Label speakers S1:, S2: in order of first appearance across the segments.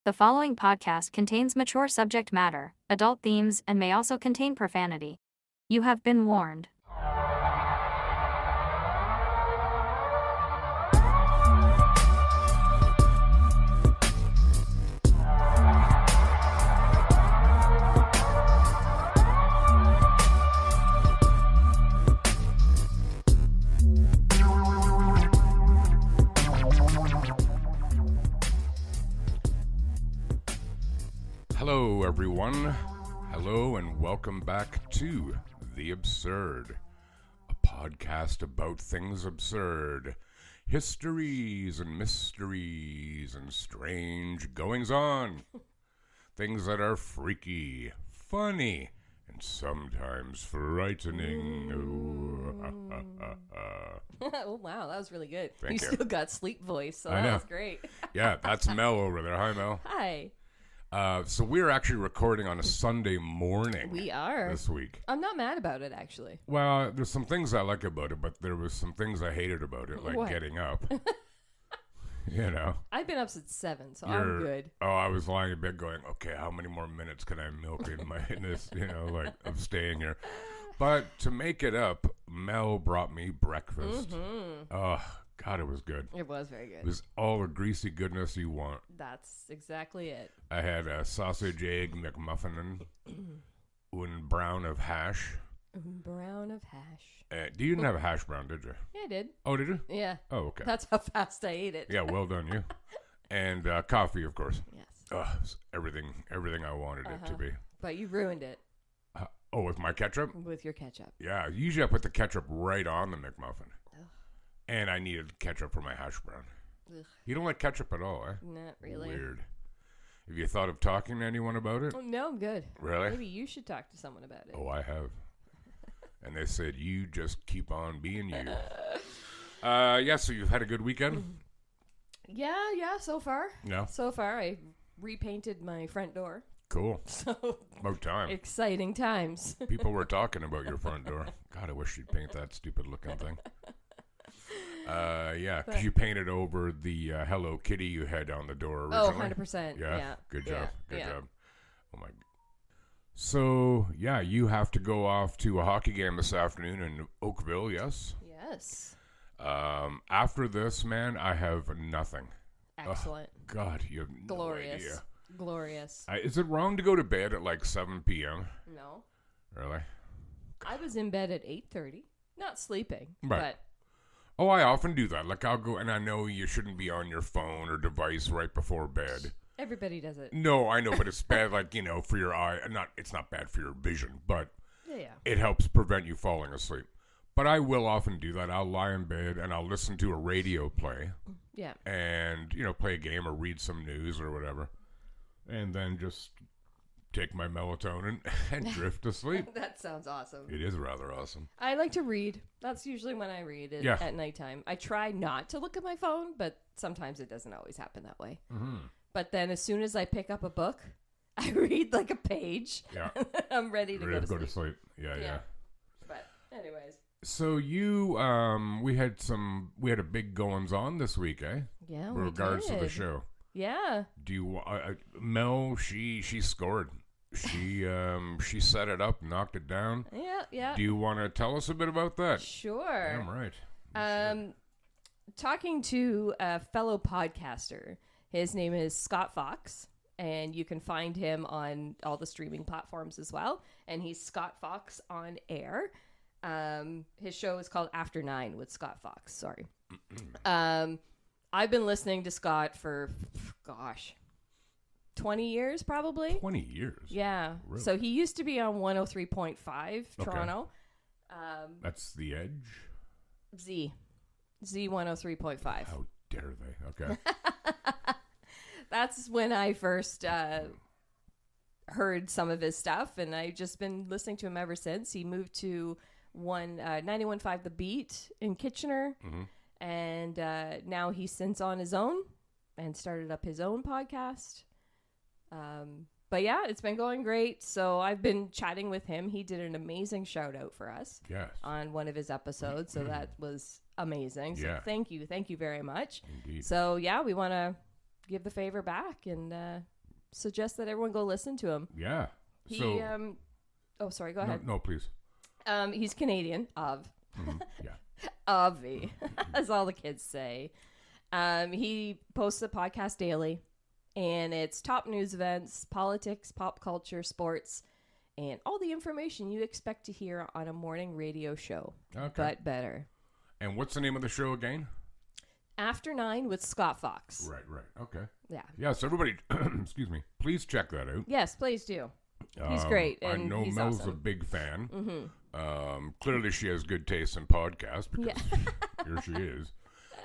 S1: The following podcast contains mature subject matter, adult themes, and may also contain profanity. You have been warned.
S2: Hello, everyone. Hello, and welcome back to The Absurd, a podcast about things absurd, histories and mysteries and strange goings-on, things that are freaky, funny, and sometimes frightening.
S3: Oh, wow, that was really good.
S2: Thank you.
S3: Still got sleep voice, so
S2: I know.
S3: that was great.
S2: Yeah, that's Mel over there. Hi, Mel.
S3: Hi.
S2: So we're actually recording on a Sunday morning.
S3: We are.
S2: This week.
S3: I'm not mad about it, actually.
S2: Well, there's some things I like about it, but there was some things I hated about it, like
S3: What?
S2: getting up. You know?
S3: I've been up since 7, so I'm good.
S2: Oh, I was lying in bed going, okay, how many more minutes can I milk in this, of staying here? But to make it up, Mel brought me breakfast.
S3: Mm-hmm.
S2: Oh, God, it was good.
S3: It was very
S2: It
S3: good.
S2: was all the greasy goodness you want.
S3: That's exactly it.
S2: I had a sausage egg McMuffin and brown of hash.
S3: Brown of hash.
S2: You didn't have a hash brown, did you?
S3: Yeah, I did.
S2: Oh, did you?
S3: Yeah.
S2: Oh, okay.
S3: That's how fast I ate it.
S2: Yeah, well done, you. And coffee, of course.
S3: Yes.
S2: It's everything I wanted it to be.
S3: But you ruined it
S2: With my ketchup?
S3: with your ketchup.
S2: Yeah, usually I put the ketchup right on the McMuffin.
S3: Ugh.
S2: And I needed ketchup for my hash brown.
S3: Ugh.
S2: You don't like ketchup at all, eh?
S3: Not really.
S2: Weird. Have you thought of talking to anyone about it?
S3: Oh, no, I'm good.
S2: Really?
S3: Maybe you should talk to someone about it.
S2: Oh, I have. And they said, you just keep on being you. Yeah, so you've had a good weekend?
S3: Yeah, so far.
S2: No?
S3: So far, I repainted my front door.
S2: Cool.
S3: So
S2: About time.
S3: exciting times.
S2: People were talking about your front door. God, I wish you'd paint that stupid looking thing. Yeah, because you painted over the Hello Kitty you had on the door
S3: Oh,
S2: originally.
S3: 100%.
S2: Yeah,
S3: Yeah.
S2: good job. Good
S3: yeah.
S2: job. Oh my. So yeah, you have to go off to a hockey game this afternoon in Oakville. Yes.
S3: Yes.
S2: After this, man, I have nothing.
S3: Excellent.
S2: God, you have no
S3: Glorious.
S2: idea.
S3: Glorious.
S2: Is it wrong to go to bed at like 7 p.m.?
S3: No.
S2: Really?
S3: I was in bed at 8:30. Not sleeping.
S2: Right. Oh, I often do that. Like I'll go, and I know you shouldn't be on your phone or device right before bed.
S3: But everybody does it.
S2: No, I know, but it's bad, like, for your eye. It's not bad for your vision, but
S3: Yeah.
S2: it helps prevent you falling asleep. But I will often do that. I'll lie in bed and I'll listen to a radio play
S3: Yeah.
S2: and, play a game or read some news or whatever. And then just take my melatonin and drift to sleep.
S3: That sounds awesome.
S2: It is rather awesome.
S3: I like to read. That's usually when I read it
S2: Yeah.
S3: at nighttime. I try not to look at my phone, but sometimes it doesn't always happen that way.
S2: Mm-hmm.
S3: But then as soon as I pick up a book, I read like a page.
S2: Yeah.
S3: I'm ready to
S2: Ready
S3: go to
S2: to
S3: sleep.
S2: sleep. Yeah.
S3: But anyways.
S2: So you, we had a big goings on this week, eh?
S3: Yeah,
S2: With regards to the show.
S3: Yeah.
S2: Do you, Mel? She scored. She set it up, knocked it down.
S3: Yeah.
S2: Do you want to tell us a bit about that?
S3: Sure.
S2: Damn right.
S3: Talking to a fellow podcaster. His name is Scott Fox, and you can find him on all the streaming platforms as well. And he's Scott Fox on Air. His show is called After 9 with Scott Fox. Sorry. I've been listening to Scott for, 20 years probably.
S2: 20 years.
S3: Yeah.
S2: Really?
S3: So he used to be on 103.5 Toronto.
S2: That's the Edge.
S3: Z 103.5.
S2: How dare they? Okay.
S3: That's when I first heard some of his stuff, and I've just been listening to him ever since. He moved to 91.5 The Beat in Kitchener, and now he's since on his own and started up his own podcast. But yeah, it's been going great. So I've been chatting with him. He did an amazing shout out for us
S2: Yes.
S3: on one of his episodes. So that was amazing. So
S2: Yeah.
S3: thank you. Thank you very much.
S2: Indeed.
S3: So yeah, we want to give the favor back and suggest that everyone go listen to him.
S2: Yeah.
S3: He, oh, sorry, go ahead.
S2: No, please.
S3: He's Canadian,
S2: Yeah.
S3: Obvi, as all the kids say. He posts a podcast daily, and it's top news events, politics, pop culture, sports, and all the information you expect to hear on a morning radio show, but better.
S2: And what's the name of the show again?
S3: After 9 with Scott Fox.
S2: Right. Okay.
S3: Yeah.
S2: Yeah, so everybody, excuse me, please check that out.
S3: Yes, please do. He's great. And
S2: I know
S3: he's
S2: Mel's
S3: awesome.
S2: a big fan. Clearly she has good taste in podcasts because here she is.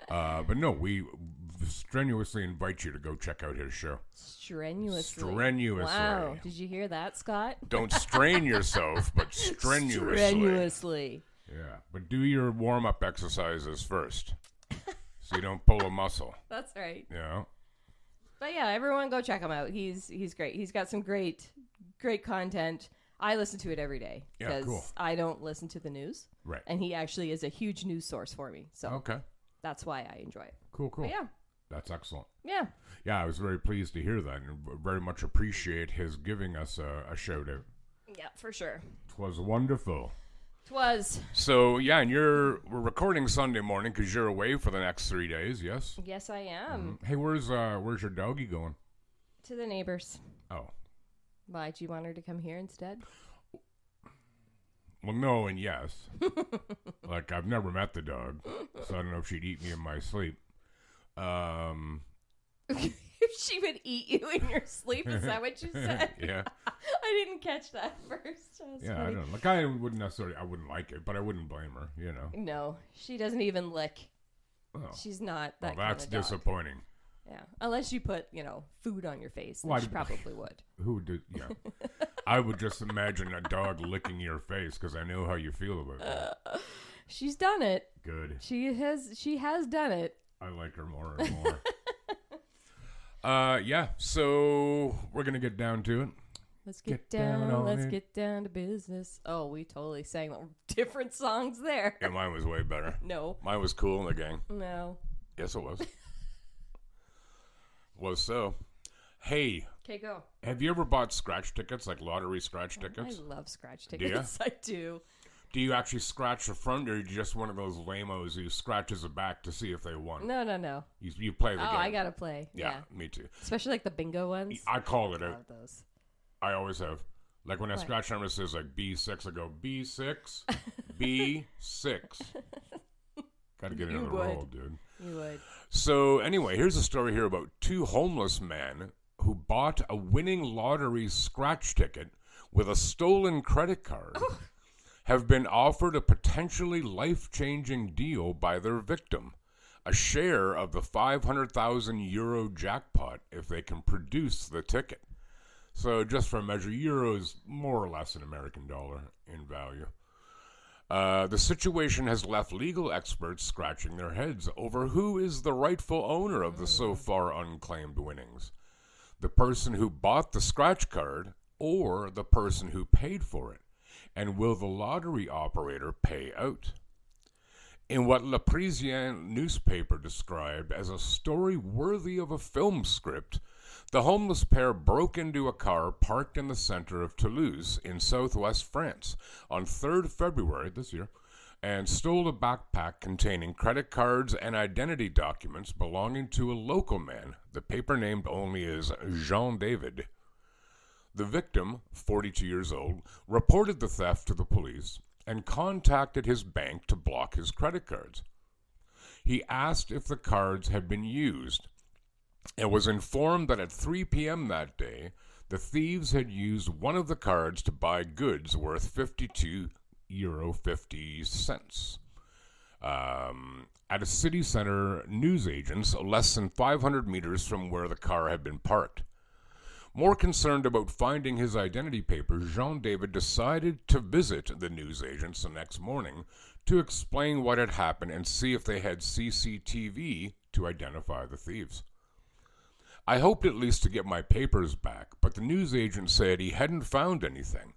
S2: But no, we strenuously invite you to go check out his show.
S3: Strenuously. Wow. Did you hear that, Scott?
S2: Don't strain yourself, but strenuously. Yeah, but do your warm-up exercises first so you don't pull a muscle.
S3: That's right.
S2: Yeah.
S3: But yeah, everyone go check him out. He's great. He's got some great content. I listen to it every day because I don't listen to the news.
S2: Right.
S3: And he actually is a huge news source for me. So that's why I enjoy it.
S2: Cool.
S3: But yeah.
S2: That's excellent.
S3: Yeah.
S2: Yeah, I was very pleased to hear that and very much appreciate his giving us a shout out.
S3: Yeah, for sure.
S2: 'Twas wonderful.
S3: 'Twas.
S2: So, yeah, and we're recording Sunday morning because you're away for the next 3 days, yes?
S3: Yes, I am.
S2: Hey, where's your doggy going?
S3: To the neighbors.
S2: Oh.
S3: Why, do you want her to come here instead?
S2: Well, no and yes. Like, I've never met the dog, so I don't know if she'd eat me in my sleep.
S3: If she would eat you in your sleep, is that what you said?
S2: Yeah.
S3: I didn't catch that first.
S2: Yeah, funny. I don't know. Like, I wouldn't like it, but I wouldn't blame her, you know.
S3: No, she doesn't even lick. Oh. She's not that kind
S2: that's
S3: of dog.
S2: disappointing.
S3: Yeah, unless you put, food on your face, then she probably would.
S2: Who would do, yeah. I would just imagine a dog licking your face because I know how you feel about that.
S3: She's done it.
S2: Good.
S3: She has done it.
S2: I like her more and more. Yeah, so we're going to get down to it.
S3: Let's get down to business. Oh, we totally sang different songs there.
S2: Yeah, mine was way better.
S3: No.
S2: Mine was Cool in the Gang.
S3: No.
S2: Yes, it was. Was so. Hey.
S3: Okay, go.
S2: Have you ever bought scratch tickets, like lottery scratch tickets?
S3: I love scratch tickets. I do.
S2: Do you actually scratch the front, or are you just one of those lamos who scratches the back to see if they won?
S3: No.
S2: You play the game.
S3: Oh, I gotta play. Yeah,
S2: me too.
S3: Especially like the bingo ones.
S2: I call it out.
S3: Those.
S2: I always have. Like when I scratch number says like B6, I go B6, B6. Got to get another roll, dude.
S3: You would.
S2: So anyway, here's a story here about two homeless men who bought a winning lottery scratch ticket with a stolen credit card. Oh. Have been offered a potentially life-changing deal by their victim, a share of the €500,000 jackpot if they can produce the ticket. So just for a measure, euro is more or less an American dollar in value. The situation has left legal experts scratching their heads over who is the rightful owner of the so far unclaimed winnings. The person who bought the scratch card or the person who paid for it. And will the lottery operator pay out? In what Le Parisien newspaper described as a story worthy of a film script, the homeless pair broke into a car parked in the center of Toulouse in southwest France on 3rd February this year and stole a backpack containing credit cards and identity documents belonging to a local man, the paper named only as Jean David. The victim, 42 years old, reported the theft to the police and contacted his bank to block his credit cards. He asked if the cards had been used and was informed that at 3 p.m. that day, the thieves had used one of the cards to buy goods worth €52.50 at a city center newsagent's less than 500 meters from where the car had been parked. More concerned about finding his identity papers, Jean David decided to visit the newsagents the next morning to explain what had happened and see if they had CCTV to identify the thieves. I hoped at least to get my papers back, but the newsagent said he hadn't found anything.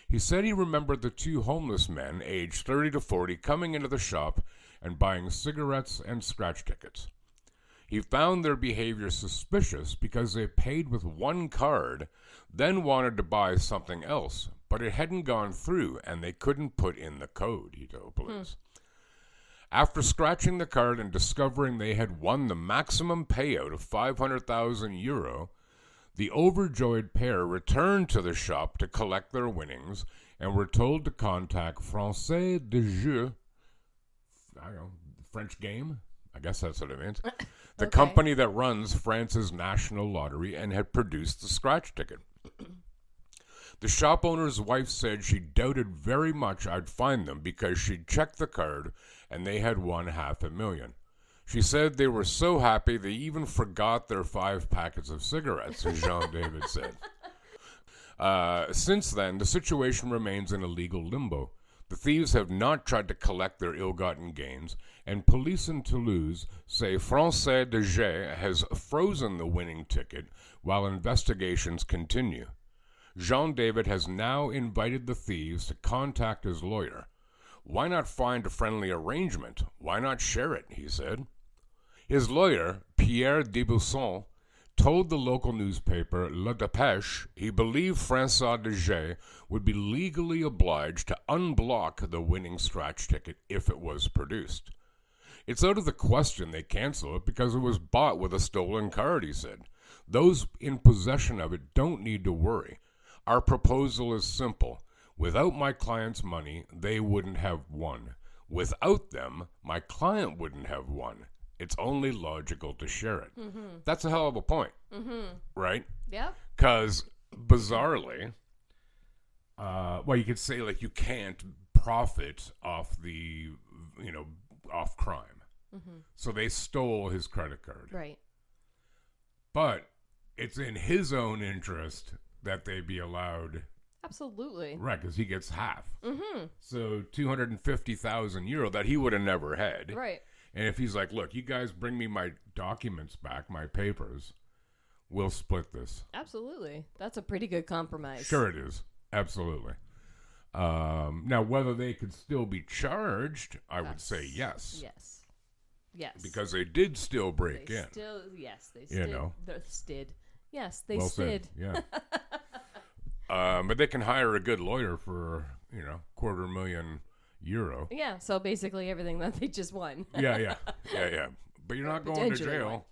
S2: He said he remembered the two homeless men, aged 30 to 40, coming into the shop and buying cigarettes and scratch tickets. He found their behavior suspicious because they paid with one card, then wanted to buy something else, but it hadn't gone through and they couldn't put in the code, he told police. After scratching the card and discovering they had won the maximum payout of €500,000, the overjoyed pair returned to the shop to collect their winnings and were told to contact Français de Jeu, I don't know, French game? I guess that's what it means. The company that runs France's national lottery and had produced the scratch ticket. The shop owner's wife said she doubted very much I'd find them because she'd checked the card and they had won $500,000. She said they were so happy they even forgot their 5 packets of cigarettes, as Jean-David said. Since then, the situation remains in a legal limbo. The thieves have not tried to collect their ill-gotten gains, and police in Toulouse say Français de Jeu has frozen the winning ticket while investigations continue. Jean-David has now invited the thieves to contact his lawyer. Why not find a friendly arrangement? Why not share it, he said. His lawyer, Pierre Debusson, told the local newspaper La Dépêche he believed François de Jeu would be legally obliged to unblock the winning scratch ticket if it was produced. It's out of the question they cancel it because it was bought with a stolen card, he said. Those in possession of it don't need to worry. Our proposal is simple. Without my client's money, they wouldn't have won. Without them, my client wouldn't have won. It's only logical to share it. That's a hell of a point, right?
S3: Yep.
S2: Because bizarrely, well, you could say like you can't profit off the, off crime. So they stole his credit card.
S3: Right.
S2: But it's in his own interest that they be allowed.
S3: Absolutely.
S2: Right, because he gets half. So €250,000 that he would have never had.
S3: Right.
S2: And if he's like, look, you guys bring me my documents back, my papers, we'll split this.
S3: Absolutely. That's a pretty good compromise.
S2: Sure it is. Absolutely. Now, whether they could still be charged, I would say yes.
S3: Yes. Yes.
S2: Because they did still break in.
S3: They stid. Yes, they
S2: well
S3: stid.
S2: Said. Yeah. But they can hire a good lawyer for, €250,000.
S3: Yeah, so basically everything that they just won.
S2: Yeah. But you're not going to jail.
S3: Won.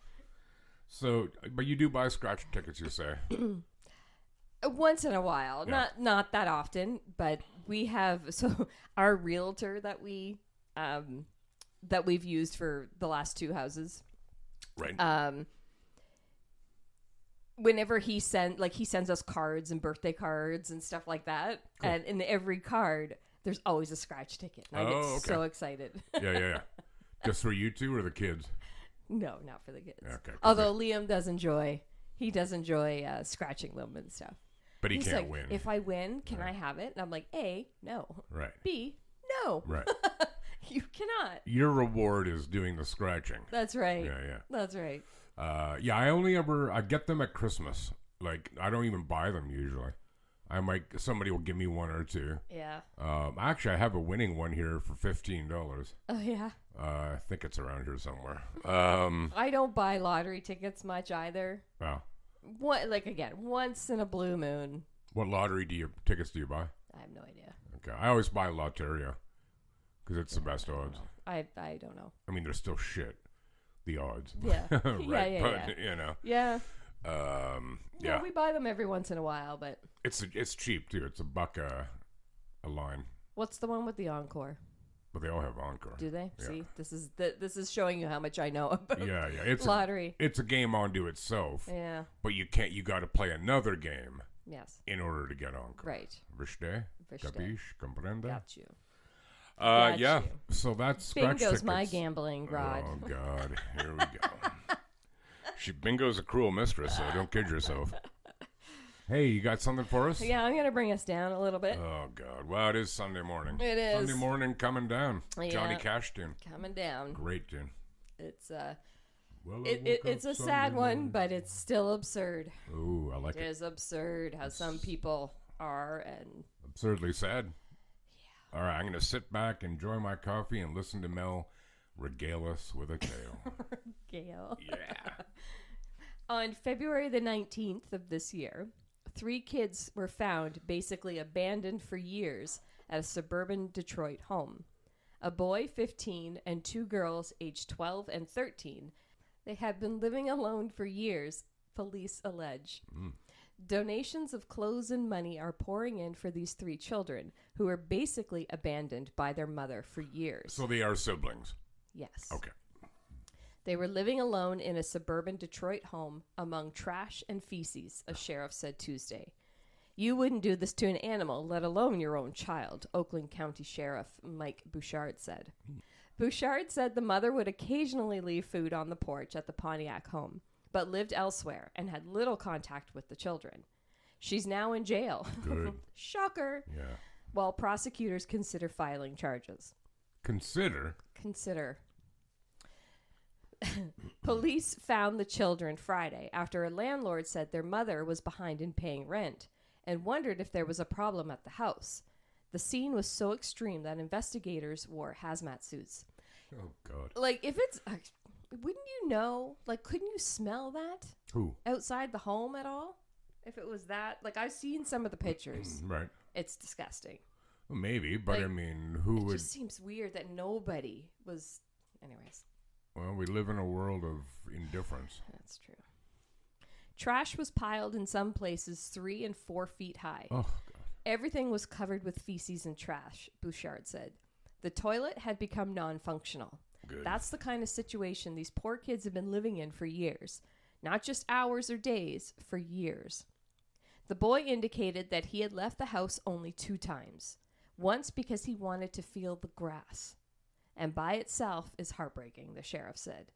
S2: So, but you do buy scratch tickets, you say?
S3: Once in a while,
S2: Yeah.
S3: not that often, but we have our realtor that we've used for the last 2 houses.
S2: Right.
S3: Whenever he sends us cards and birthday cards and stuff like that,
S2: Cool.
S3: and in every card there's always a scratch ticket. And I get so excited.
S2: Yeah. Just for you two or the kids?
S3: No, not for the kids.
S2: Okay.
S3: Although Liam does enjoy scratching them and stuff.
S2: But
S3: He's
S2: can't
S3: like,
S2: win.
S3: if I win, can I have it? And I'm like, A, no.
S2: Right.
S3: B, no.
S2: Right.
S3: You cannot.
S2: Your reward is doing the scratching.
S3: That's right.
S2: Yeah.
S3: That's right.
S2: I get them at Christmas. Like, I don't even buy them usually. Somebody will give me 1 or 2.
S3: Yeah.
S2: Actually, I have a winning one here for $15.
S3: Oh, yeah.
S2: I think it's around here somewhere.
S3: I don't buy lottery tickets much either.
S2: Wow.
S3: Once in a blue moon.
S2: What lottery tickets do you buy?
S3: I have no idea.
S2: Okay. I always buy Lotteria because it's the best odds.
S3: I don't know.
S2: I mean, they're still shit. The odds.
S3: Yeah.
S2: Right.
S3: Yeah.
S2: But,
S3: Yeah.
S2: Yeah.
S3: We buy them every once in a while, but
S2: It's cheap too. It's $1 a line,
S3: what's the one with the Encore?
S2: but they all have Encore.
S3: Do they?
S2: Yeah.
S3: See, this is showing you how much I know about
S2: Yeah. It's
S3: lottery.
S2: It's a game unto itself.
S3: Yeah.
S2: But you can't. You got to play another game
S3: Yes.
S2: in order to get Encore.
S3: Right.
S2: Versteh?
S3: Verstehe.
S2: Capiche? Comprende?
S3: Got you.
S2: Yeah.
S3: you.
S2: So that's scratch
S3: Bingo's
S2: tickets.
S3: my gambling rod.
S2: Oh God. Here we go. Bingo's a cruel mistress, so don't kid yourself. Hey, you got something for us?
S3: Yeah, I'm gonna bring us down a little bit.
S2: Oh God. Well, it is Sunday morning.
S3: It is.
S2: Sunday morning coming down.
S3: Yeah.
S2: Johnny Cash tune.
S3: Coming down.
S2: Great tune.
S3: It's
S2: Well,
S3: it's a sad one, but it's still absurd.
S2: Ooh, I like
S3: It
S2: it.
S3: is absurd how some people are, and
S2: Absurdly sad. Yeah. All right, I'm going to sit back, enjoy my coffee, and listen to Mel Regale us with a tale.
S3: Gail.
S2: Yeah.
S3: On February the 19th of this year, 3 kids were found basically abandoned for years at a suburban Detroit home. A boy, 15, and 2 girls, aged 12 and 13. They had been living alone for years, police allege. Donations of clothes and money are pouring in for these 3 children, who were basically abandoned by their mother for years.
S2: So they are siblings.
S3: Yes.
S2: Okay.
S3: They were living alone in a suburban Detroit home among trash and feces, a sheriff said Tuesday. You wouldn't do this to an animal, let alone your own child, Oakland County Sheriff Mike Bouchard said. Bouchard said the mother would occasionally leave food on the porch at the Pontiac home, but lived elsewhere and had little contact with the children. She's now in jail.
S2: Good.
S3: Shocker.
S2: Yeah.
S3: While prosecutors consider filing charges.
S2: Consider.
S3: Police found the children Friday after a landlord said their mother was behind in paying rent and wondered if there was a problem at the house. The scene was so extreme that investigators wore hazmat suits.
S2: Oh, God.
S3: Like, if it's... wouldn't you know? Like, couldn't you smell that?
S2: Who?
S3: Outside the home at all? If it was that... Like, I've seen some of the pictures.
S2: Right.
S3: It's disgusting.
S2: Well, maybe, but
S3: Like,
S2: I mean, who
S3: It
S2: would...
S3: just seems weird that nobody was... Anyways.
S2: Well, we live in a world of indifference.
S3: That's true. Trash was piled in some places 3 and 4 feet high.
S2: Oh, God.
S3: Everything was covered with feces and trash, Bouchard said. The toilet had become non-functional.
S2: Good.
S3: That's the kind of situation these poor kids have been living in for years. Not just hours or days, for years. The boy indicated that he had left the house only 2 times. Once because he wanted to feel the grass. And by itself is heartbreaking, the sheriff said.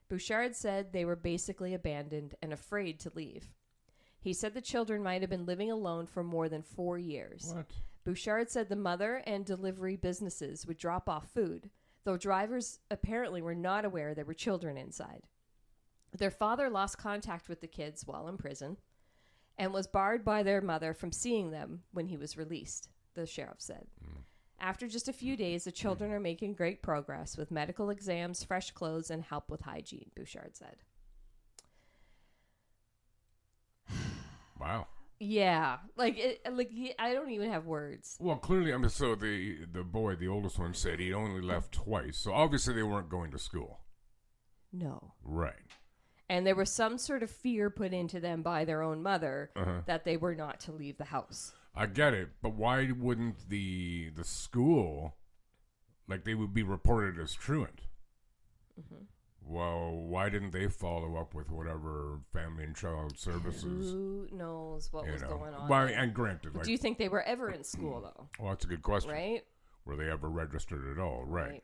S3: Bouchard said they were basically abandoned and afraid to leave. He said the children might have been living alone for more than 4 years.
S2: What?
S3: Bouchard said the mother and delivery businesses would drop off food, though drivers apparently were not aware there were children inside. Their father lost contact with the kids while in prison and was barred by their mother from seeing them when he was released, the sheriff said. After just a few days, the children are making great progress with medical exams, fresh clothes, and help with hygiene, Bouchard said.
S2: Wow.
S3: Yeah. I don't even have words.
S2: Well, clearly, I mean, so the boy, the oldest one, said he only left twice. So obviously they weren't going to school.
S3: No.
S2: Right.
S3: And there was some sort of fear put into them by their own mother that they were not to leave the house.
S2: I get it, but why wouldn't the school, like, they would be reported as truant? Well, why didn't they follow up with whatever Family and Child Services?
S3: Who knows what was going on?
S2: Well,
S3: there.
S2: and granted, like,
S3: Do you think they were ever in school, though?
S2: well, that's a good question.
S3: Right?
S2: Were they ever registered at all? Right.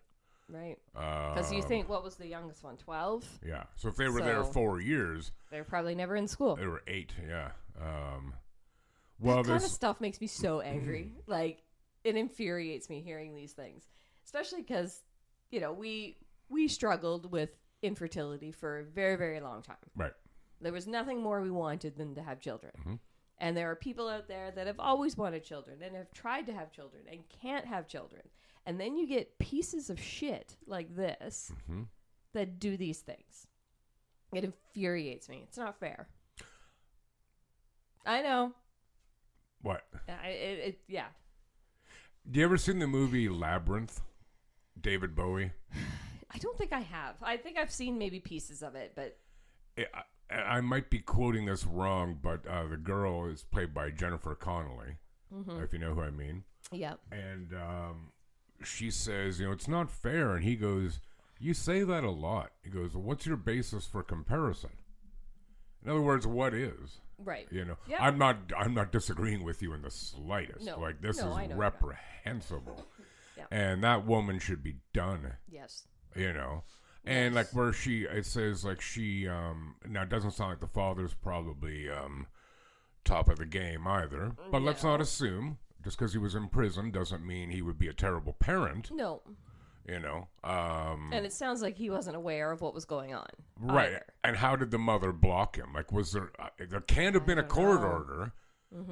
S3: Right. Because you think, what was the youngest one, 12?
S2: Yeah. So if they were there
S3: So-
S2: 4 years,
S3: They were probably never in school.
S2: they were 8. Yeah. Well,
S3: That kind of
S2: this.
S3: stuff makes me so angry. Like, it infuriates me hearing these things. Especially because, we struggled with infertility for a very, very long time.
S2: Right.
S3: There was nothing more we wanted than to have children. And there are people out there that have always wanted children and have tried to have children and can't have children. And then you get pieces of shit like this that do these things. It infuriates me. It's not fair. I know.
S2: What?
S3: Yeah.
S2: Do you ever seen the movie Labyrinth? David Bowie?
S3: I don't think I have. I think I've seen maybe pieces of it, but...
S2: I might be quoting this wrong, but the girl is played by Jennifer Connelly, if you know who I mean.
S3: Yeah.
S2: And she says, it's not fair. And he goes, you say that a lot. He goes, well, what's your basis for comparison? In other words, what is?
S3: Right.
S2: Yeah.
S3: Yep.
S2: I'm not disagreeing with you in the slightest.
S3: No.
S2: Like, this
S3: No, I
S2: is
S3: know
S2: reprehensible.
S3: Yeah.
S2: And that woman should be done.
S3: Yes.
S2: And like where it says like she, now it doesn't sound like the father's probably top of the game either. But let's not assume just because he was in prison doesn't mean he would be a terrible parent.
S3: No.
S2: And
S3: it sounds like he wasn't aware of what was going on.
S2: Right.
S3: Either.
S2: And how did the mother block him? Like, was there can't have been a court order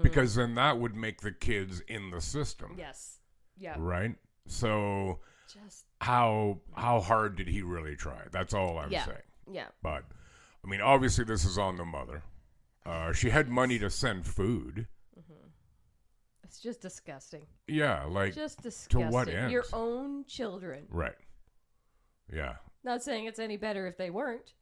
S2: because then that would make the kids in the system.
S3: Yes. Yeah.
S2: Right. So
S3: Just
S2: how hard did he really try? That's all I'm saying.
S3: Yeah.
S2: But, I mean, obviously this is on the mother. She had money to send food.
S3: It's just disgusting.
S2: Yeah, like,
S3: Just disgusting.
S2: to what end?
S3: Your own children.
S2: Right. Yeah.
S3: Not saying it's any better if they weren't.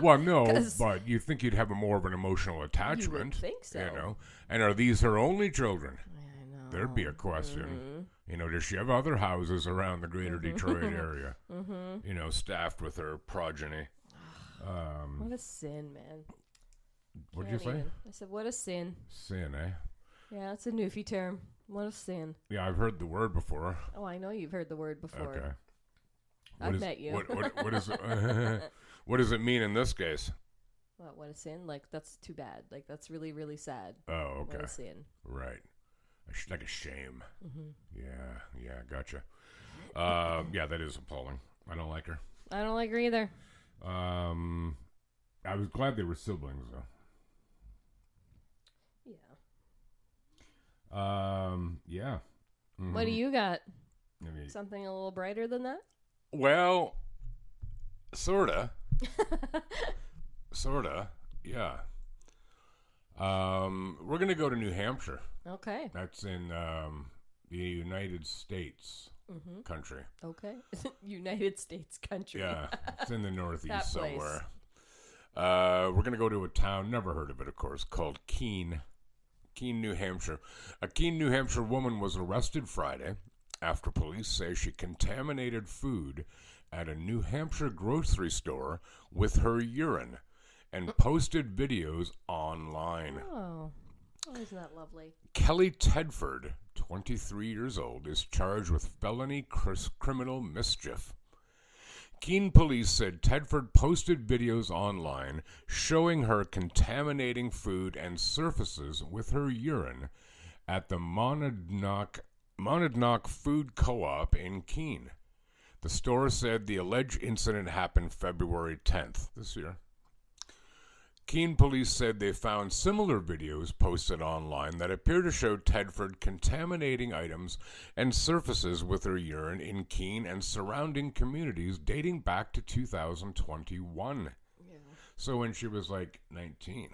S2: Well, no,
S3: 'Cause
S2: but you think you'd have more of an emotional attachment.
S3: You would think so.
S2: You know? And are these her only children?
S3: I know.
S2: There'd be a question. You know, does she have other houses around the greater Detroit area? You know, staffed with her progeny.
S3: What a sin, man.
S2: What'd you
S3: Can't
S2: say?
S3: even. I said, what a sin.
S2: Sin, eh?
S3: Yeah, it's a newfie term. What a sin.
S2: Yeah, I've heard the word before.
S3: Oh, I know you've heard the word before.
S2: Okay.
S3: I've met you.
S2: What is it? What does it mean in this case?
S3: What a sin? Like, that's too bad. Like, that's really, really sad.
S2: Oh, okay.
S3: What a sin.
S2: Right. Like a shame. Yeah, gotcha. Yeah, that is appalling. I don't like her.
S3: I don't like her either.
S2: I was glad they were siblings, though.
S3: Yeah.
S2: Yeah.
S3: What do you got?
S2: I mean,
S3: Something a little brighter than that?
S2: well, sorta. Sorta, yeah. We're going to go to New Hampshire.
S3: Okay.
S2: That's in the United States country.
S3: Okay. United States country.
S2: Yeah, it's in the Northeast
S3: That place.
S2: somewhere. We're going to go to a town, never heard of it, of course, called Keene, New Hampshire. A Keene, New Hampshire woman was arrested Friday after police say she contaminated food at a New Hampshire grocery store with her urine and posted videos online.
S3: Oh, isn't that lovely?
S2: Kelly Tedford, 23 years old, is charged with felony criminal mischief. Keene police said Tedford posted videos online showing her contaminating food and surfaces with her urine at the Monadnock Food Co-op in Keene. The store said the alleged incident happened February 10th this year. Keene police said they found similar videos posted online that appear to show Tedford contaminating items and surfaces with her urine in Keene and surrounding communities dating back to 2021.
S3: Yeah.
S2: So when she was like 19.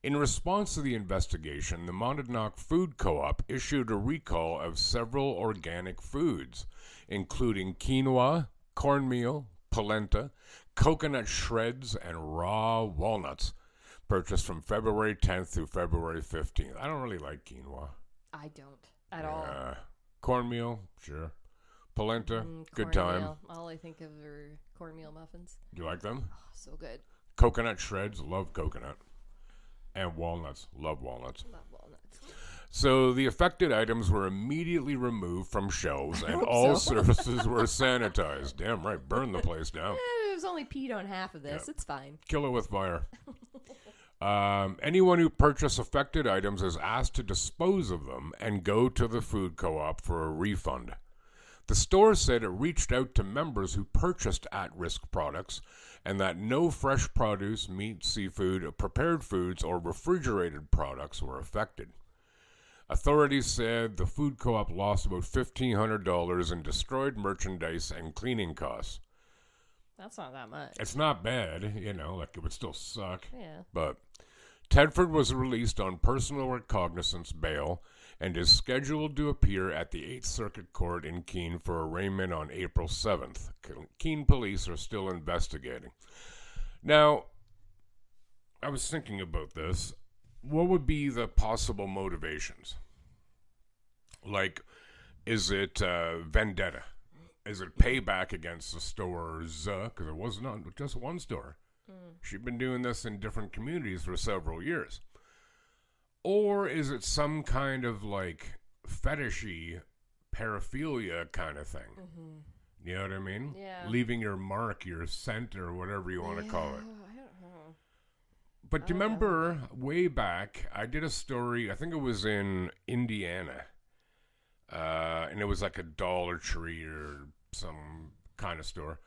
S2: In response to the investigation, the Monadnock Food Co-op issued a recall of several organic foods, including quinoa, cornmeal, polenta, coconut shreds, and raw walnuts, purchased from February 10th through February 15th. I don't really like quinoa.
S3: I don't at all.
S2: Cornmeal, sure. Polenta, good
S3: Cornmeal.
S2: time.
S3: All I think of are cornmeal muffins.
S2: You like them?
S3: Oh, so good.
S2: Coconut shreds, love coconut. And walnuts, love walnuts.
S3: Love walnuts.
S2: So the affected items were immediately removed from shelves and all surfaces were sanitized. Damn right, burn the place down.
S3: It was only peed on half of this.
S2: Yeah.
S3: It's fine.
S2: Kill it with fire. Anyone who purchased affected items is asked to dispose of them and go to the food co-op for a refund. The store said it reached out to members who purchased at-risk products and that no fresh produce, meat, seafood, prepared foods, or refrigerated products were affected. Authorities said the food co-op lost about $1,500 in destroyed merchandise and cleaning costs.
S3: That's not that much.
S2: It's not bad, like it would still suck.
S3: Yeah.
S2: But Tedford was released on personal recognizance bail and is scheduled to appear at the 8th Circuit Court in Keene for arraignment on April 7th. Keene police are still investigating. Now, I was thinking about this. What would be the possible motivations? Like, is it vendetta? Is it payback against the stores? Because it was not just one store. She'd been doing this in different communities for several years. Or is it some kind of like fetishy paraphilia kind of thing? You know what I mean?
S3: Yeah.
S2: Leaving your mark, your scent, or whatever you want to call it.
S3: I don't know.
S2: But do you remember way back, I did a story, I think it was in Indiana, and it was like a Dollar Tree or some kind of store,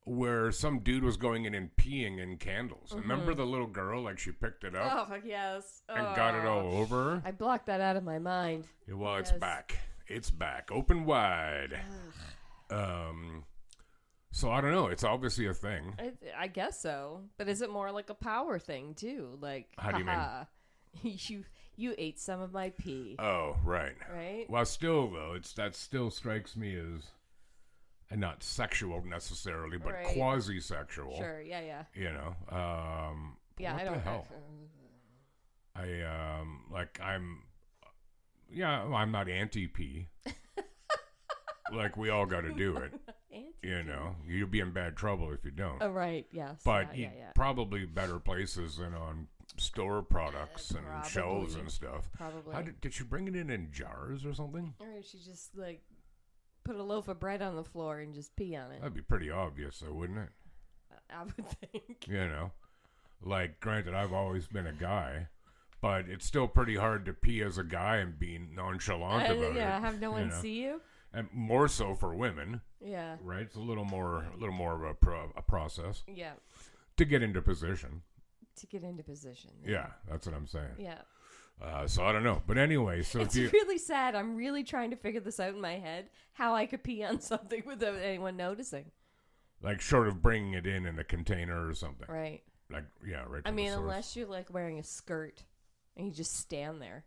S2: where some dude was going in and peeing in candles. Remember the little girl, like she picked it up
S3: Oh, yes.
S2: and got it all over her?
S3: I blocked that out of my mind.
S2: Well, it's
S3: Yes.
S2: back. It's back, open wide. So I don't know. It's obviously a thing.
S3: I guess so. But is it more like a power thing too? Like,
S2: How do you mean?
S3: you ate some of my pee.
S2: Oh, right.
S3: Right?
S2: Well, still though, that still strikes me as, and not sexual necessarily, but
S3: Right.
S2: quasi-sexual.
S3: Sure. Yeah.
S2: You know.
S3: Yeah.
S2: What
S3: I
S2: the
S3: don't.
S2: hell? I'm not anti-pee. Like we all got to do it. You know, you'll be in bad trouble if you don't.
S3: Oh, right. Yes.
S2: But
S3: yeah.
S2: probably better places than on store products and
S3: Probably.
S2: shelves and stuff.
S3: Probably.
S2: How did you bring it in jars or something?
S3: Or she just like put a loaf of bread on the floor and just pee on it.
S2: That'd be pretty obvious, though, wouldn't it?
S3: I would think.
S2: You know, like granted, I've always been a guy, but it's still pretty hard to pee as a guy and be nonchalant about it.
S3: Yeah, have no one
S2: know?
S3: see you.
S2: And more so for women,
S3: Yeah.
S2: right? It's a little more of a process
S3: Yeah.
S2: to get into position.
S3: To get into position.
S2: Yeah, that's what I'm saying.
S3: Yeah.
S2: So I don't know, but anyway, so
S3: It's
S2: if you
S3: really sad. I'm really trying to figure this out in my head, how I could pee on something without anyone noticing.
S2: like short of bringing it in a container or something,
S3: Right.
S2: like right.
S3: I
S2: from
S3: mean,
S2: the source.
S3: unless you're like wearing a skirt and you just stand there.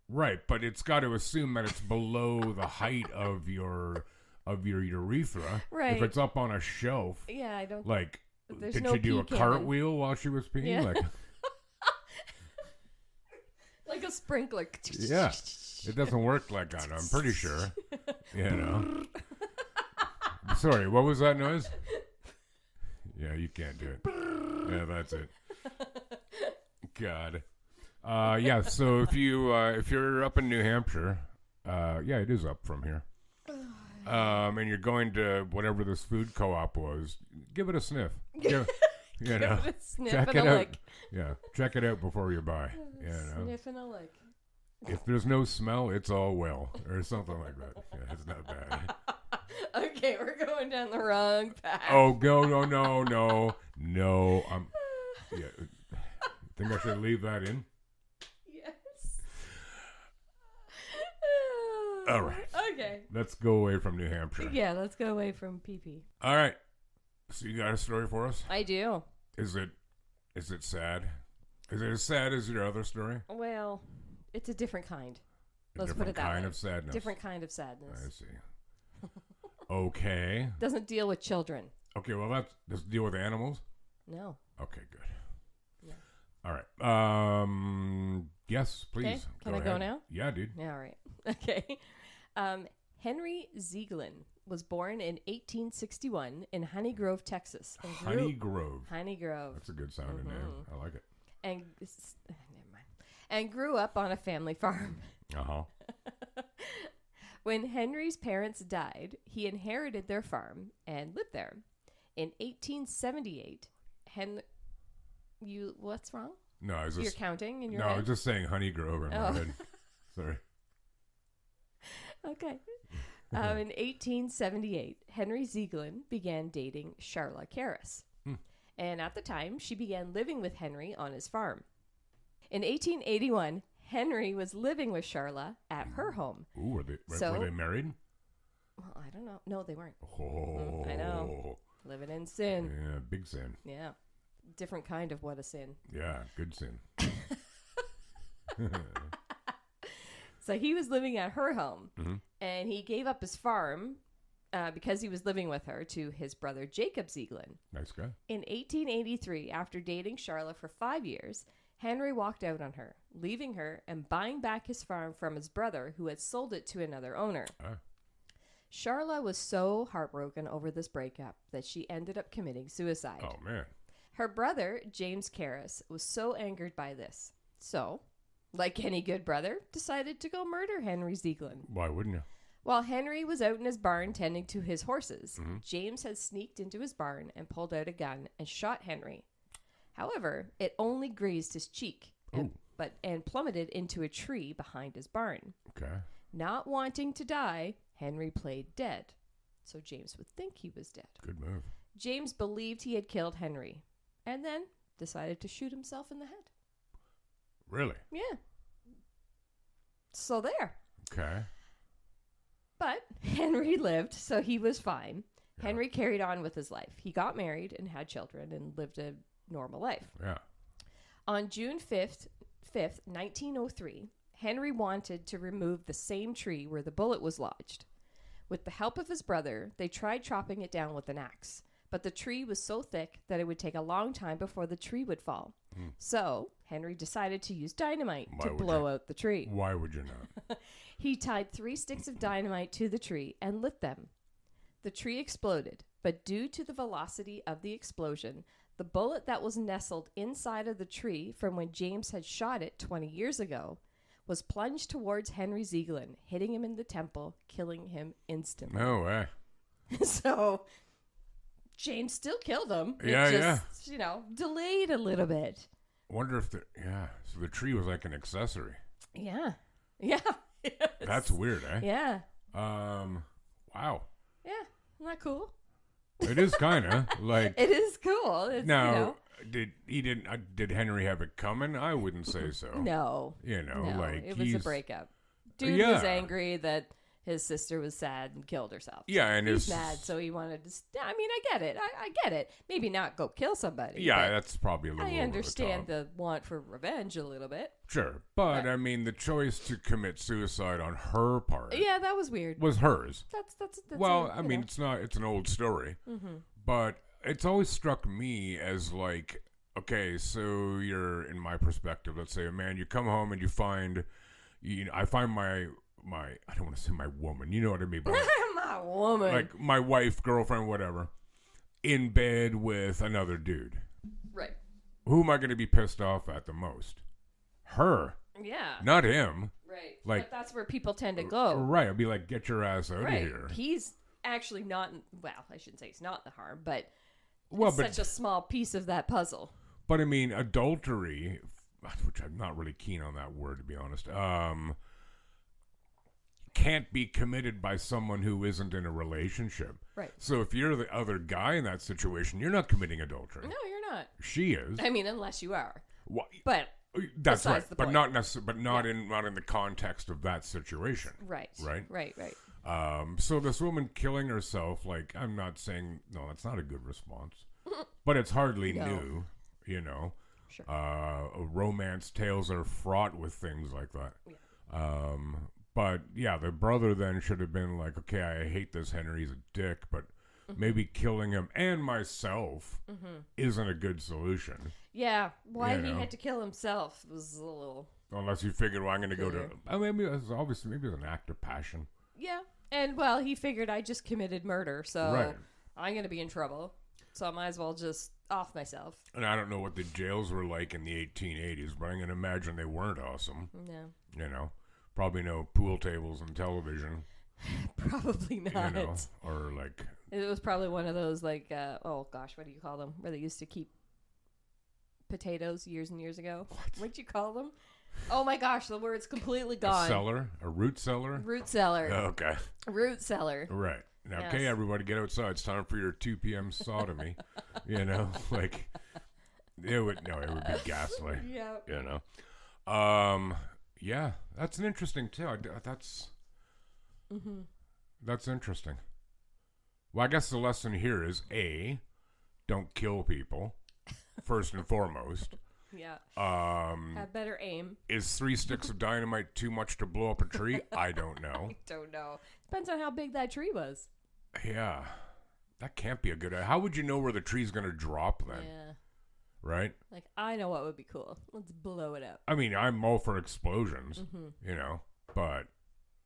S2: Right, but it's got to assume that it's below the height of your urethra.
S3: Right.
S2: If it's up on a shelf,
S3: Yeah, I don't.
S2: like,
S3: There's
S2: did
S3: no
S2: she do a
S3: pee cannon.
S2: cartwheel while she was peeing?
S3: Yeah.
S2: Like,
S3: Like a sprinkler.
S2: yeah, it doesn't work like that. I'm pretty sure. You know. Sorry, what was that noise? Yeah, you can't do it. Yeah, that's it. God. Yeah. So if you're up in New Hampshire, yeah, it is up from here. And you're going to whatever this food co-op was, give it a sniff. You know,
S3: Give it a sniff
S2: check
S3: and
S2: it
S3: a
S2: out.
S3: lick.
S2: Yeah, check it out before you buy. You know,
S3: Sniff and a lick.
S2: if there's no smell, it's all well, or something like that. Yeah, it's not bad.
S3: Okay, we're going down the wrong path.
S2: Oh, no. Yeah. Think I should leave that in?
S3: Yes.
S2: All right.
S3: Okay.
S2: Let's go away from New Hampshire.
S3: Yeah, let's go away from pee-pee.
S2: All right. So you got a story for us?
S3: I do.
S2: Is it sad? Is it as sad as your other story?
S3: Well, it's a different kind.
S2: A
S3: Let's
S2: different
S3: put it that
S2: kind
S3: way.
S2: of sadness.
S3: Different kind of sadness.
S2: I see. Okay.
S3: Doesn't deal with children.
S2: Okay, well, does it deal with animals?
S3: No.
S2: Okay, good.
S3: Yeah.
S2: All right. Yes, please.
S3: Okay, can I go
S2: ahead.
S3: now?
S2: Yeah, dude.
S3: Yeah, all right. Okay. Henry Zieglin was born in 1861 in Honey Grove, Texas. And
S2: Honey Grove.
S3: Honey Grove.
S2: That's a good sounding name. I like it.
S3: And never mind. And grew up on a family farm.
S2: Uh-huh.
S3: When Henry's parents died, he inherited their farm and lived there. In 1878, what's wrong?
S2: No, I was
S3: You're
S2: just
S3: counting in your
S2: I
S3: head?
S2: was just saying Honey Grove in my head. Sorry.
S3: Okay. In 1878, Henry Zieglin began dating Charla Karras. And at the time, she began living with Henry on his farm. In 1881, Henry was living with Charla at her home.
S2: Ooh, were they married?
S3: Well, I don't know. No, they weren't.
S2: Oh.
S3: I know. Living in sin.
S2: Yeah, big sin.
S3: Yeah. Different kind of what a sin.
S2: Yeah, good sin.
S3: So he was living at her home, and he gave up his farm because he was living with her to his brother Jacob Zieglin.
S2: Nice guy.
S3: In 1883, after dating Charla for 5 years, Henry walked out on her, leaving her and buying back his farm from his brother, who had sold it to another owner. Charla was so heartbroken over this breakup that she ended up committing suicide.
S2: Oh, man.
S3: Her brother, James Karras, was so angered by this. So, like any good brother, decided to go murder Henry Zieglin.
S2: Why wouldn't you?
S3: While Henry was out in his barn tending to his horses, James had sneaked into his barn and pulled out a gun and shot Henry. However, it only grazed his cheek and plummeted into a tree behind his barn.
S2: Okay.
S3: Not wanting to die, Henry played dead, so James would think he was dead.
S2: Good move.
S3: James believed he had killed Henry, and then decided to shoot himself in the head.
S2: Really?
S3: Yeah. So there.
S2: Okay.
S3: But Henry lived, so he was fine. Yeah. Henry carried on with his life. He got married and had children and lived a normal life.
S2: Yeah.
S3: On June 5th, 1903, Henry wanted to remove the same tree where the bullet was lodged. With the help of his brother, they tried chopping it down with an axe, but the tree was so thick that it would take a long time before the tree would fall. So, Henry decided to use dynamite to blow out the tree.
S2: Why would you not?
S3: He tied 3 sticks of dynamite to the tree and lit them. The tree exploded, but due to the velocity of the explosion, the bullet that was nestled inside of the tree from when James had shot it 20 years ago was plunged towards Henry Zieglin, hitting him in the temple, killing him instantly.
S2: No way.
S3: So, James still killed him.
S2: Yeah,
S3: it just, delayed a little bit.
S2: Wonder if so the tree was like an accessory.
S3: Yeah. Yeah.
S2: That's weird, eh?
S3: Yeah.
S2: Wow.
S3: Yeah. Isn't that cool?
S2: It is kind of like.
S3: It is cool. It's,
S2: now, did Henry have it coming? I wouldn't say so.
S3: No.
S2: Like
S3: it was a breakup. Dude was angry that his sister was sad and killed herself.
S2: Yeah, and
S3: he's mad, so he wanted to. I mean, I get it. I get it. Maybe not go kill somebody.
S2: Yeah, that's probably a little.
S3: I understand the want for revenge a little bit.
S2: Sure, but I mean, the choice to commit suicide on her part.
S3: Yeah, that was weird.
S2: Was hers.
S3: That's
S2: well, I mean, it's not. It's an old story, but it's always struck me as like, okay, so you're in my perspective. Let's say, man, you come home and you find, I find my I don't want to say my woman, you know what I mean? But
S3: my woman.
S2: like my wife, girlfriend, whatever, in bed with another dude.
S3: Right.
S2: Who am I going to be pissed off at the most? Her.
S3: Yeah.
S2: Not him.
S3: Right.
S2: Like,
S3: but that's where people tend to go.
S2: Right. I'd be like, get your ass out of here.
S3: He's actually not, I shouldn't say he's not in the harm, but it's such a small piece of that puzzle.
S2: But I mean, adultery, which I'm not really keen on that word, to be honest, can't be committed by someone who isn't in a relationship.
S3: Right.
S2: So if you're the other guy in that situation, you're not committing adultery.
S3: No, you're not.
S2: She is.
S3: I mean, unless you are.
S2: Well,
S3: but
S2: that's right. But not necessarily. But not in the context of that situation.
S3: Right.
S2: Right. So this woman killing herself, like, I'm not saying no, that's not a good response, but it's hardly new. Sure. Romance tales are fraught with things like that. Yeah. But yeah, the brother then should have been like, okay, I hate this Henry, he's a dick, but maybe killing him and myself isn't a good solution.
S3: Yeah, why he had to kill himself was a little.
S2: Unless you figured, well, I'm going to go to. Maybe it's an act of passion.
S3: Yeah, and he figured I just committed murder, so I'm going to be in trouble. So I might as well just off myself.
S2: And I don't know what the jails were like in the 1880s, but I'm going to imagine they weren't awesome.
S3: No.
S2: Probably no pool tables and television.
S3: Probably not.
S2: Or like.
S3: It was probably one of those like, what do you call them? Where they used to keep potatoes years and years ago. What'd you call them? Oh my gosh, the word's completely gone.
S2: A cellar? A root cellar?
S3: Root cellar.
S2: Oh, okay.
S3: Root cellar.
S2: Right. Now, okay, everybody get outside. It's time for your 2 p.m. sodomy. Like, it would be ghastly.
S3: Yeah.
S2: Yeah, that's an interesting tale. That's interesting. Well, I guess the lesson here is A, don't kill people, first and foremost.
S3: Yeah. Have better aim.
S2: Is 3 sticks of dynamite too much to blow up a tree? I don't know.
S3: I don't know. Depends on how big that tree was.
S2: Yeah. That can't be a good idea. How would you know where the tree's going to drop then? Yeah. Right?
S3: Like, I know what would be cool. Let's blow it up.
S2: I mean, I'm all for explosions, but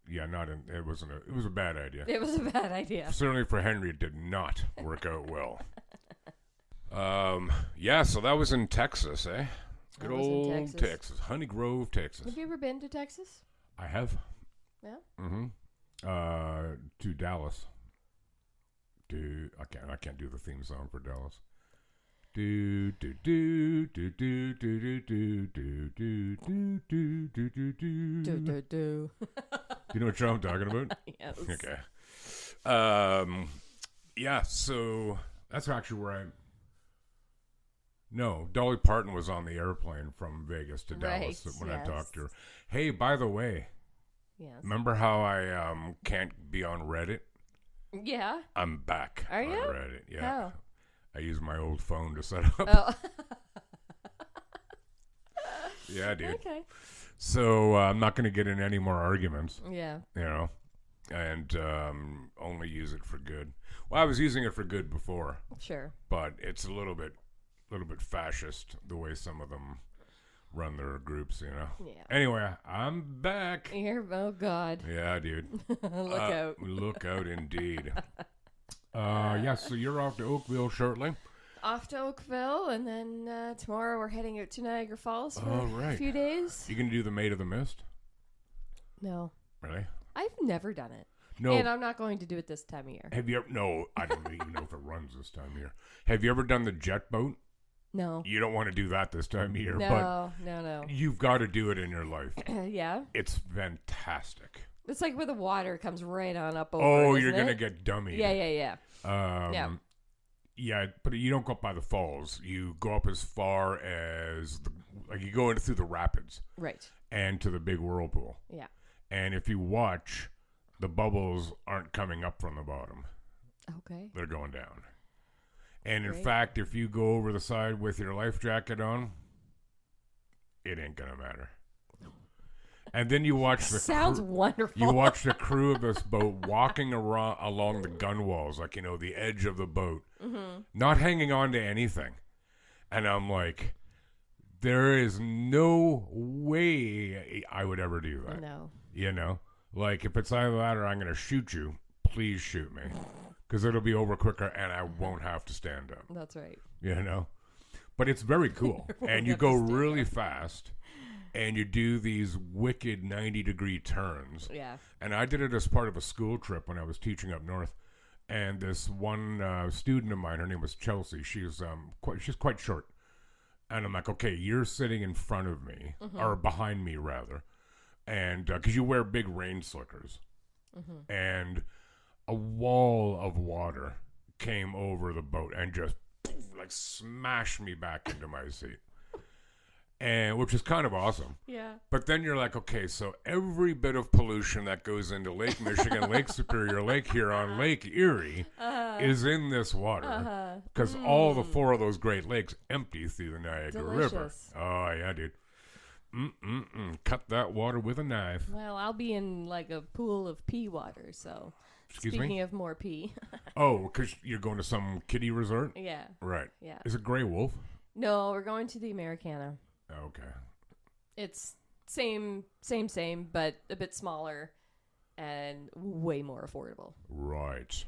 S2: yeah, it was a bad idea.
S3: It was a bad idea.
S2: Certainly for Henry, it did not work out well. Yeah, so that was in Texas, eh? Good old Texas. Honey Grove, Texas.
S3: Have you ever been to Texas?
S2: I have.
S3: Yeah?
S2: Mm-hmm. To Dallas. I can't do the theme song for Dallas. Do do do do do do do do do do do do do do do do. Do you know what show I'm talking about?
S3: Yes.
S2: Okay. Yeah. So that's actually where Dolly Parton was on the airplane from Vegas to Dallas when I talked to her. Hey, by the way,
S3: Yes.
S2: Remember how I can't be on Reddit?
S3: Yeah.
S2: I'm back
S3: Are
S2: on
S3: you?
S2: Reddit. Yeah.
S3: How?
S2: I use my old phone to set up.
S3: Oh.
S2: Yeah, dude.
S3: Okay.
S2: So I'm not going to get in any more arguments,
S3: Yeah.
S2: you know, and only use it for good. Well, I was using it for good before,
S3: Sure.
S2: but it's a little bit fascist the way some of them run their groups, you know.
S3: Yeah.
S2: Anyway, I'm back.
S3: Oh God.
S2: Yeah, dude.
S3: Look out.
S2: Look out, indeed. Yeah, so you're off to Oakville shortly.
S3: Off to Oakville, and then tomorrow we're heading out to Niagara Falls for
S2: right.
S3: a few days.
S2: You gonna do the Maid of the Mist?
S3: No.
S2: Really?
S3: I've never done it.
S2: No.
S3: And I'm not going to do it this time of year.
S2: Have you ever? No, I don't even know if it runs this time of year. Have you ever done the jet boat?
S3: No.
S2: You don't want to do that this time of year,
S3: No.
S2: but you've got to do it in your life.
S3: Yeah.
S2: It's fantastic.
S3: It's like where the water comes right on up over.
S2: Oh,
S3: isn't
S2: you're gonna
S3: it?
S2: get dummied.
S3: Yeah.
S2: Yeah. Yeah, but you don't go up by the falls. You go up as far as you go through the rapids.
S3: Right.
S2: And to the big whirlpool.
S3: Yeah.
S2: And if you watch, the bubbles aren't coming up from the bottom.
S3: Okay.
S2: They're going down. And in
S3: Great.
S2: fact, if you go over the side with your life jacket on, it ain't gonna matter. And then you watch the
S3: Sounds wonderful.
S2: You watch the crew of this boat walking around along the gunwales, like, the edge of the boat, not hanging on to anything. And I'm like, there is no way I would ever do that.
S3: No.
S2: Like, if it's either that or I'm going to shoot you, please shoot me. Because it'll be over quicker and I won't have to stand up.
S3: That's right.
S2: But it's very cool. And you go really fast. And you do these wicked 90-degree turns.
S3: Yeah.
S2: And I did it as part of a school trip when I was teaching up north. And this one student of mine, her name was Chelsea. She's quite short. And I'm like, okay, you're sitting in front of me, or behind me rather, and because you wear big rain slickers, and a wall of water came over the boat and just like smashed me back into my seat. And which is kind of awesome.
S3: Yeah.
S2: But then you're like, okay, so every bit of pollution that goes into Lake Michigan, Lake Superior, Lake Huron, Lake Erie is in this water. Because all the four of those Great Lakes empty through the Niagara River.
S3: Delicious.
S2: Oh, yeah, dude. Cut that water with a knife.
S3: Well, I'll be in like a pool of pea water, so.
S2: Excuse
S3: Speaking
S2: me?
S3: of more pea.
S2: Oh, because you're going to some kiddie resort?
S3: Yeah.
S2: Right.
S3: Yeah.
S2: Is it Grey Wolf?
S3: No, we're going to the Americana.
S2: Okay.
S3: It's same, but a bit smaller and way more affordable.
S2: Right.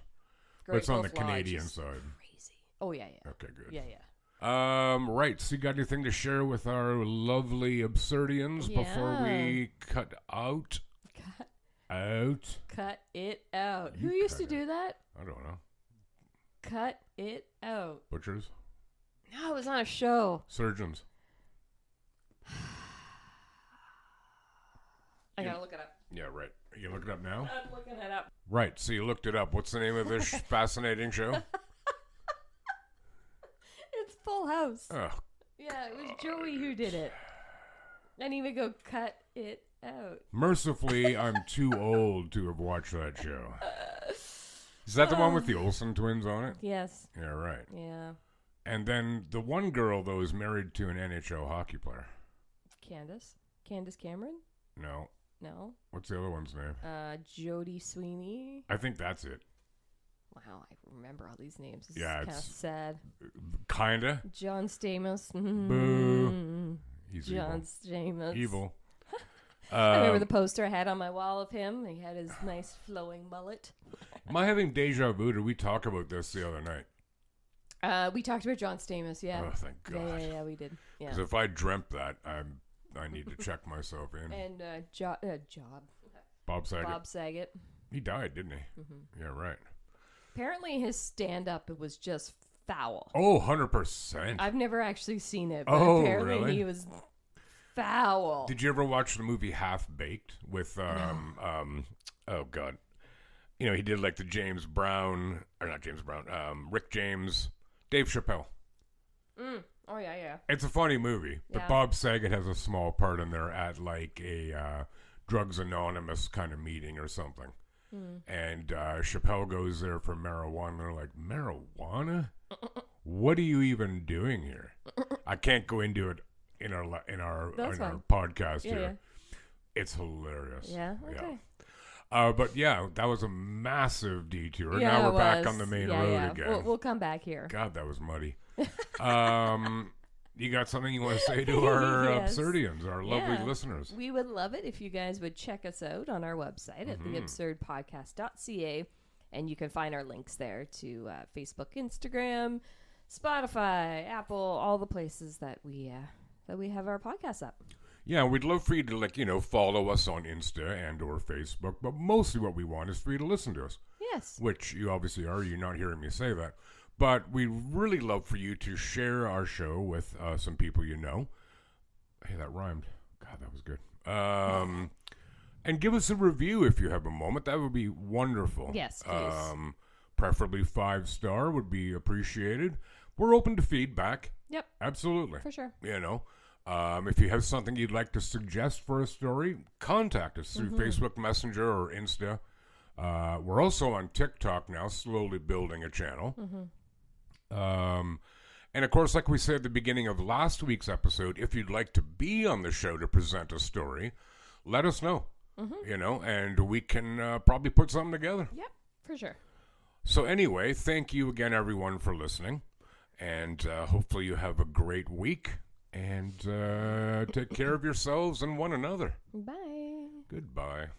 S2: But
S3: Great
S2: it's on
S3: Wolf
S2: the
S3: Lodge
S2: Canadian
S3: is
S2: side.
S3: Crazy. Oh yeah.
S2: Okay, good.
S3: Yeah.
S2: Right. So you got anything to share with our lovely absurdians before we cut out?
S3: Cut it out.
S2: You
S3: Who used to
S2: cut it.
S3: do that?
S2: I don't know.
S3: Cut it out.
S2: Butchers?
S3: No, it was on a show.
S2: Surgeons?
S3: I gotta look it up.
S2: Yeah, right. You look it up now?
S3: I'm looking it up.
S2: Right. So you looked it up. What's the name of this fascinating show?
S3: It's Full House.
S2: Oh,
S3: Yeah, it was Joey who did it. I didn't even go cut it out.
S2: mercifully, I'm too old to have watched that show. Is that the one with the Olsen twins on it?
S3: Yes.
S2: Yeah, right.
S3: Yeah.
S2: And then the one girl, though, is married to an NHL hockey player.
S3: Candace Cameron?
S2: No.
S3: No.
S2: What's the other one's name?
S3: Jodie Sweeney.
S2: I think that's it.
S3: Wow, I remember all these names. This
S2: Yeah,
S3: is kind of
S2: it's-
S3: sad.
S2: Kinda.
S3: John Stamos.
S2: Boo. He's
S3: John Stamos.
S2: evil.
S3: I remember the poster I had on my wall of him. He had his nice flowing mullet.
S2: Am I having deja vu? Did we talk about this the other night?
S3: We talked about John Stamos, yeah.
S2: Oh, thank God.
S3: Yeah, we did. Yeah.
S2: Because if I dreamt that, I need to check myself in.
S3: And
S2: Bob Saget.
S3: Bob Saget.
S2: He died, didn't he?
S3: Mm-hmm.
S2: Yeah, right.
S3: Apparently his stand-up was just foul.
S2: Oh, 100%.
S3: I've never actually seen it, but
S2: Oh,
S3: apparently
S2: really?
S3: he was foul.
S2: Did you ever watch the movie Half Baked with oh God, he did like the James Brown, or not James Brown, Rick James, Dave Chappelle.
S3: Oh yeah.
S2: It's a funny movie, but
S3: Yeah.
S2: Bob Saget has a small part in there at like a Drugs Anonymous kind of meeting or something. And Chappelle goes there for marijuana. They're like, marijuana? What are you even doing here? I can't go into it in our podcast here.
S3: Yeah.
S2: It's hilarious.
S3: Yeah. Okay.
S2: But yeah, that was a massive detour.
S3: Yeah,
S2: Now
S3: it
S2: we're back
S3: was.
S2: on the main
S3: Yeah,
S2: road
S3: yeah.
S2: again.
S3: We'll come back here.
S2: God, that was muddy. You got something you want to say to our
S3: Yes.
S2: Absurdians, our lovely
S3: Yeah.
S2: listeners?
S3: We would love it if you guys would check us out on our website at theabsurdpodcast.ca, and you can find our links there to Facebook, Instagram, Spotify, Apple, all the places that we have our podcasts up.
S2: Yeah, we'd love for you to follow us on Insta and or Facebook, but mostly what we want is for you to listen to us.
S3: Yes.
S2: Which you obviously are. You're not hearing me say that. But we'd really love for you to share our show with some people you know. Hey, that rhymed. God, that was good. And give us a review if you have a moment. That would be wonderful.
S3: Yes, please.
S2: Preferably 5-star would be appreciated. We're open to feedback.
S3: Yep.
S2: Absolutely.
S3: For sure.
S2: If you have something you'd like to suggest for a story, contact us through Facebook Messenger or Insta. We're also on TikTok now, slowly building a channel. And of course, like we said at the beginning of last week's episode, if you'd like to be on the show to present a story, let us know. And we can probably put something together.
S3: Yep, for sure.
S2: So anyway, thank you again, everyone, for listening. And hopefully you have a great week. And take care of yourselves and one another.
S3: Bye.
S2: Goodbye.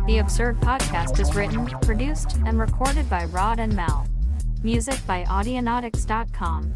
S1: The Absurd Podcast is written, produced, and recorded by Rod and Mel. Music by Audionautics.com.